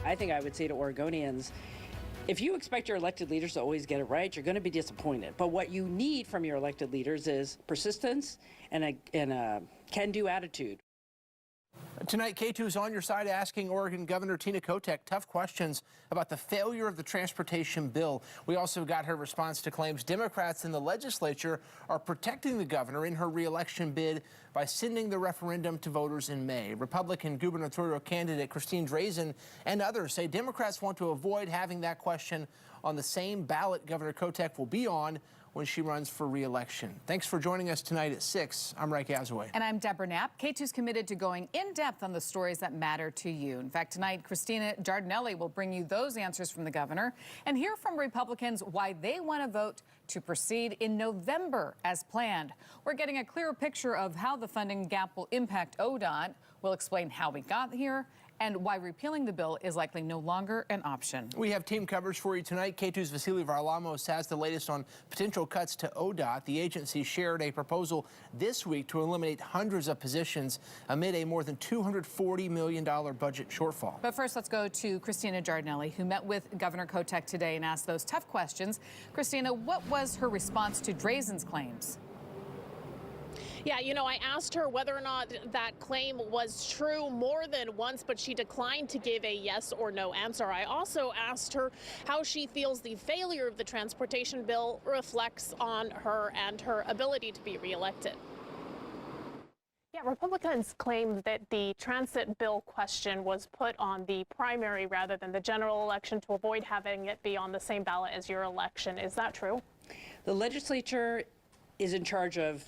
I think I would say to Oregonians, if you expect your elected leaders to always get it right, you're going to be disappointed. But what you need from your elected leaders is persistence and a can-do attitude. Tonight, Katu is on your side asking Oregon Governor Tina Kotek tough questions about the failure of the transportation bill. We also got her response to claims Democrats in the legislature are protecting the governor in her re-election bid by sending the referendum to voters in May. Republican gubernatorial candidate Christine Drazen and others say Democrats want to avoid having that question on the same ballot Governor Kotek will be on when she runs for re-election. Thanks for joining us tonight at 6. I'm Ray Gazaway. And I'm Deborah Knapp. K2's committed to going in depth on the stories that matter to you. In fact, tonight, Christina Giardinelli will bring you those answers from the governor and hear from Republicans why they want to vote to proceed in November as planned. We're getting a clearer picture of how the funding gap will impact ODOT. We'll explain how we got here and why repealing the bill is likely no longer an option. We have team coverage for you tonight. K2's Vasily Varlamos has the latest on potential cuts to ODOT. The agency shared a proposal this week to eliminate hundreds of positions amid a more than $240 million budget shortfall. But first, let's go to Christina Giardinelli, who met with Governor Kotek today and asked those tough questions. Christina, what was her response to Drazen's claims? Yeah, you know, I asked her whether or not that claim was true more than once, but she declined to give a yes or no answer. I also asked her how she feels the failure of the transportation bill reflects on her and her ability to be reelected. Yeah, Republicans claim that the transit bill question was put on the primary rather than the general election to avoid having it be on the same ballot as your election. Is that true? The legislature is in charge of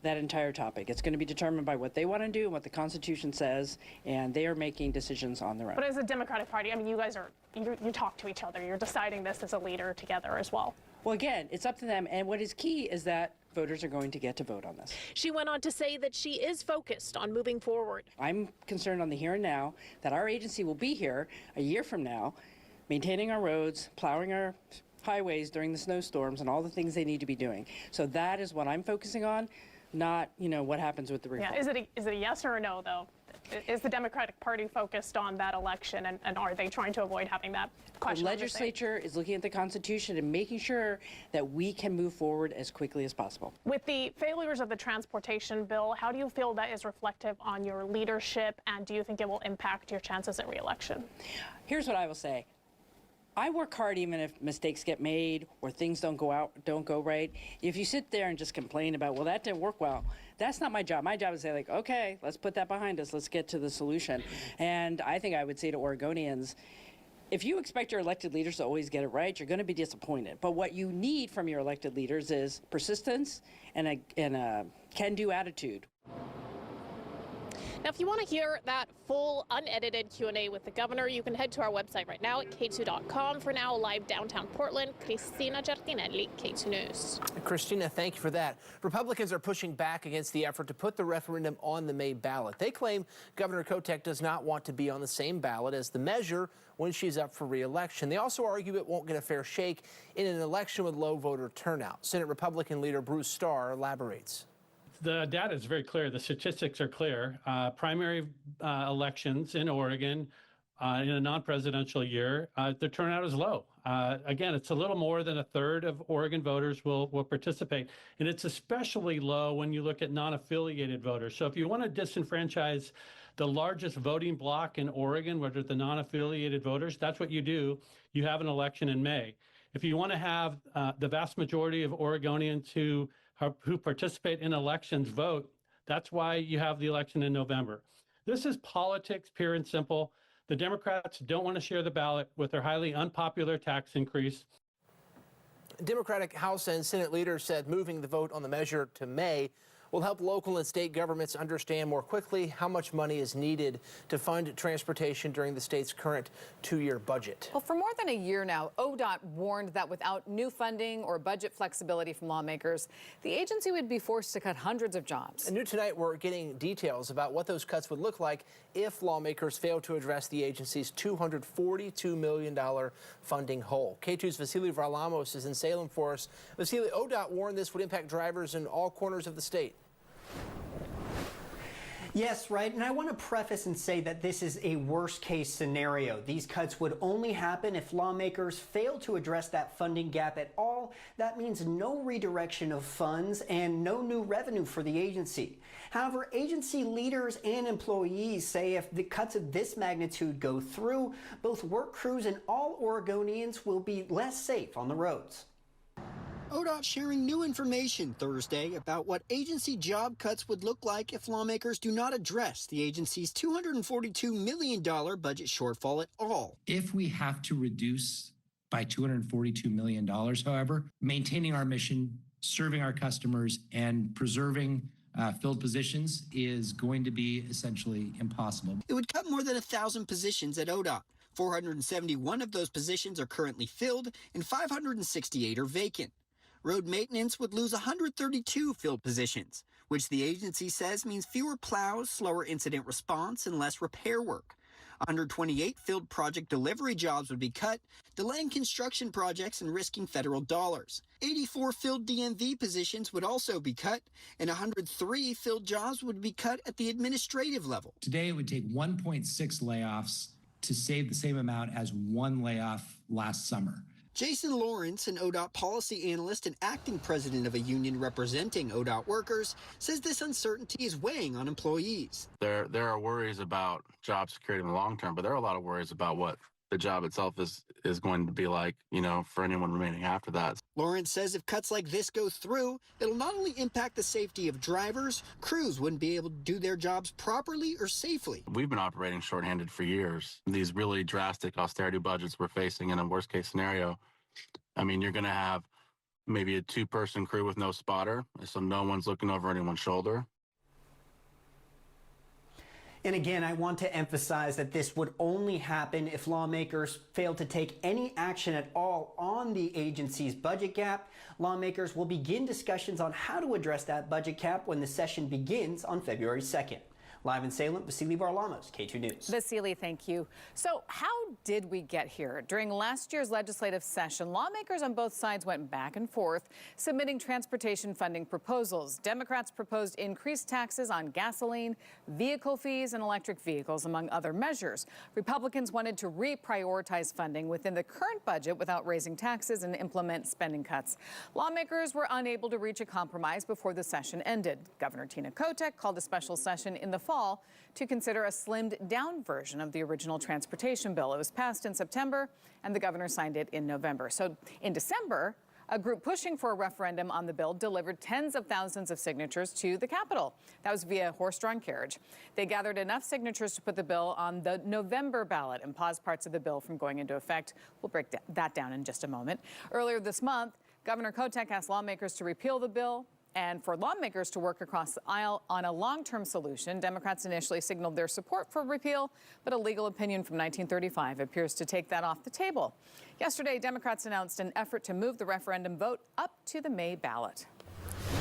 that entire topic. It's going to be determined by what they want to do and what the Constitution says, and they are making decisions on their own. But as a Democratic Party, I mean, you guys are, you talk to each other. You're deciding this as a leader together as well. Well, again, it's up to them, and what is key is that voters are going to get to vote on this. She went on to say that she is focused on moving forward. I'm concerned on the here and now that our agency will be here a year from now, maintaining our roads, plowing our highways during the snowstorms, and all the things they need to be doing. So that is what I'm focusing on, not, you know, what happens with the reform. Yeah, is it a yes or a no, though? Is the Democratic Party focused on that election, and are they trying to avoid having that question? The legislature is looking at the Constitution and making sure that we can move forward as quickly as possible. With the failures of the transportation bill, how do you feel that is reflective on your leadership, and do you think it will impact your chances at re-election? Here's what I will say. I work hard even if mistakes get made or things don't go right. If you sit there and just complain about, well, that didn't work well, that's not my job. My job is to say, like, okay, let's put that behind us. Let's get to the solution. And I think I would say to Oregonians, if you expect your elected leaders to always get it right, you're going to be disappointed. But what you need from your elected leaders is persistence and a can-do attitude. Now, if you want to hear that full unedited Q&A with the governor, you can head to our website right now at K2.com. For now, live downtown Portland, Christina Giardinelli, K2 News. Christina, thank you for that. Republicans are pushing back against the effort to put the referendum on the May ballot. They claim Governor Kotek does not want to be on the same ballot as the measure when she's up for re-election. They also argue it won't get a fair shake in an election with low voter turnout. Senate Republican leader Bruce Starr elaborates. The data is very clear. The statistics are clear. Primary elections in Oregon in a non-presidential year, the turnout is low. Again, it's a little more than a third of Oregon voters will participate. And it's especially low when you look at non-affiliated voters. So if you want to disenfranchise the largest voting bloc in Oregon, which are the non-affiliated voters, that's what you do. You have an election in May. If you want to have the vast majority of Oregonians who participate in elections vote, that's why you have the election in November. This is politics, pure and simple. The Democrats don't want to share the ballot with their highly unpopular tax increase. Democratic House and Senate leaders said moving the vote on the measure to May will help local and state governments understand more quickly how much money is needed to fund transportation during the state's current two-year budget. Well, for more than a year now, ODOT warned that without new funding or budget flexibility from lawmakers, the agency would be forced to cut hundreds of jobs. And new tonight, we're getting details about what those cuts would look like if lawmakers fail to address the agency's $242 million funding hole. K2's Vasily Varlamos is in Salem for us. Vasily, ODOT warned this would impact drivers in all corners of the state. Yes, right. And I want to preface and say that this is a worst case scenario. These cuts would only happen if lawmakers fail to address that funding gap at all. That means no redirection of funds and no new revenue for the agency. However, agency leaders and employees say if the cuts of this magnitude go through, both work crews and all Oregonians will be less safe on the roads. ODOT sharing new information Thursday about what agency job cuts would look like if lawmakers do not address the agency's $242 million budget shortfall at all. If we have to reduce by $242 million, however, maintaining our mission, serving our customers, and preserving filled positions is going to be essentially impossible. It would cut more than 1,000 positions at ODOT. 471 of those positions are currently filled and 568 are vacant. Road maintenance would lose 132 filled positions, which the agency says means fewer plows, slower incident response, and less repair work. 128 filled project delivery jobs would be cut, delaying construction projects and risking federal dollars. 84 filled DMV positions would also be cut, and 103 filled jobs would be cut at the administrative level. Today, it would take 1.6 layoffs to save the same amount as one layoff last summer. Jason Lawrence, an ODOT policy analyst and acting president of a union representing ODOT workers, says this uncertainty is weighing on employees. There are worries about job security in the long term, but there are a lot of worries about what the job itself is going to be like, for anyone remaining after that. Lawrence says if cuts like this go through, it'll not only impact the safety of drivers, crews wouldn't be able to do their jobs properly or safely. We've been operating shorthanded for years. These really drastic austerity budgets we're facing in a worst case scenario, you're going to have maybe a 2-person crew with no spotter, so no one's looking over anyone's shoulder. And again, I want to emphasize that this would only happen if lawmakers fail to take any action at all on the agency's budget gap. Lawmakers will begin discussions on how to address that budget cap when the session begins on February 2nd. Live in Salem, Vasily Varlamov, K2 News. Vasily, thank you. So how did we get here? During last year's legislative session, lawmakers on both sides went back and forth submitting transportation funding proposals. Democrats proposed increased taxes on gasoline, vehicle fees, and electric vehicles, among other measures. Republicans wanted to reprioritize funding within the current budget without raising taxes and implement spending cuts. Lawmakers were unable to reach a compromise before the session ended. Governor Tina Kotek called a special session in the fall to consider a slimmed-down version of the original transportation bill. It was passed in September, and the governor signed it in November. So in December, a group pushing for a referendum on the bill delivered tens of thousands of signatures to the Capitol. That was via horse-drawn carriage. They gathered enough signatures to put the bill on the November ballot and pause parts of the bill from going into effect. We'll break that down in just a moment. Earlier this month, Governor Kotek asked lawmakers to repeal the bill and for lawmakers to work across the aisle on a long-term solution. Democrats initially signaled their support for repeal, but a legal opinion from 1935 appears to take that off the table. Yesterday, Democrats announced an effort to move the referendum vote up to the May ballot.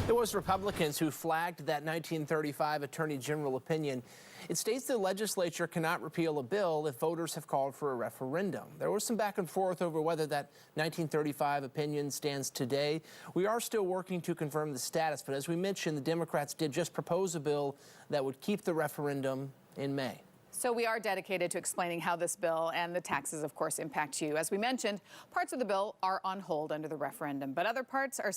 It was Republicans who flagged that 1935 Attorney General opinion. It states the legislature cannot repeal a bill if voters have called for a referendum. There was some back and forth over whether that 1935 opinion stands today. We are still working to confirm the status, but as we mentioned, the Democrats did just propose a bill that would keep the referendum in May. So we are dedicated to explaining how this bill and the taxes, of course, impact you. As we mentioned, parts of the bill are on hold under the referendum, but other parts are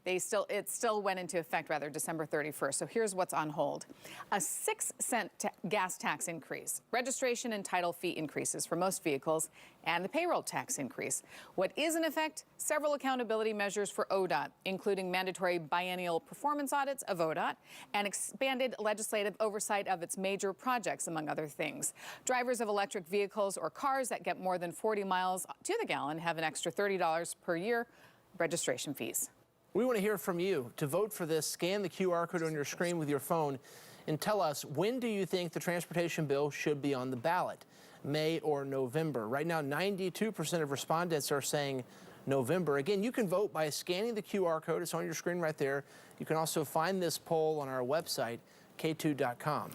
it still went into effect, December 31st. So here's what's on hold. A 6-cent gas tax increase, registration and title fee increases for most vehicles, and the payroll tax increase. What is in effect? Several accountability measures for ODOT, including mandatory biennial performance audits of ODOT and expanded legislative oversight of its major projects, among other things. Drivers of electric vehicles or cars that get more than 40 miles to the gallon have an extra $30 per year registration fees. We want to hear from you. To vote for this, scan the QR code on your screen with your phone and tell us, when do you think the transportation bill should be on the ballot? May or November? Right now, 92% of respondents are saying November. Again, you can vote by scanning the QR code. It's on your screen right there. You can also find this poll on our website, K2.com.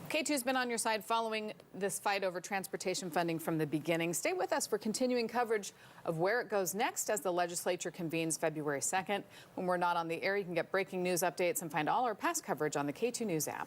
K2's been on your side following this fight over transportation funding from the beginning. Stay with us for continuing coverage of where it goes next as the legislature convenes February 2nd. When we're not on the air, you can get breaking news updates and find all our past coverage on the K2 News app.